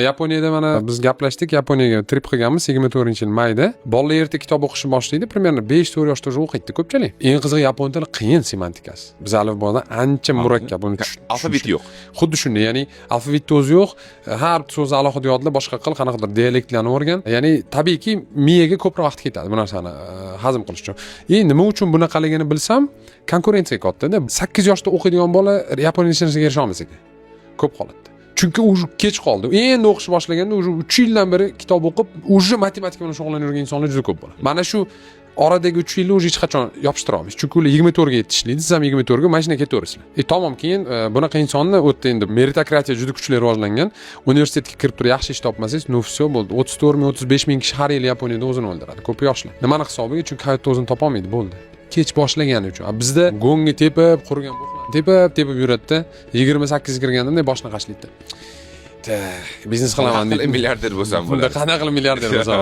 Yaponiyada mana biz gaplashdik, Yaponiyaga trip qilganmiz 24-yil mayda. Bolalar erta kitob o'qishni boshlaydi, primерно 5-4 yoshda o'qiydi ko'pchilik. Eng qizig'i yapon tili qiyin semantikasi. Biz alifbodan ancha murakkab uni Alfabeti yo'q. Xuddi shunday, ya'ni alfabetni o'zi yo'q, har bir so'zni alohida yodla, boshqa qil, qanaqadir dialektlarni o'rgan. Ya'ni tabiiyki miyaga ko'proq vaqt ketadi bu narsani hazm qilish uchun. Nima uchun bunaqaligini bilsam, konkurensiya katta-da. 8 yoshda o'qiydigan bola yapon lisenziyasiga erisha olmas ekan. Ko'p holatda. Chunki u kech qoldi. Endi o'qish boshlaganda уже 3 yildan beri kitob o'qib, уже matematika bilan shug'ullanayotgan insonlar juda ko'p bo'ladi. Mana shu oradagi 3 yilni уже hech qachon yopishtira olmaysiz. Chunki ular 24 ga yetishlaydi, siz ham 24 ga mashina ketaverasizlar. Tamom, keyin bunaqa insonni o'tda endi meritokratiya juda kuchli rivojlangan. Universitetga kirib turib yaxshi ish topmasangiz, no все bo'ldi. 34 ming, 35 ming kishi har yil Yaponiyada o'zini o'ldiradi. Ko'p yoshlar. Nimani hisobiga? Chunki hayotda o'zini topa olmaydi, bo'ldi. Kech boshlagani uchun. Bizda gonga tepib, qurgan buqlar tepib yuradida 28 kirganda boshni qashlaydi. Biznes qilaman deydi. Milliarder bo'lsam bo'ladi. Bunda qanaqa qilib milliarder bo'lsam.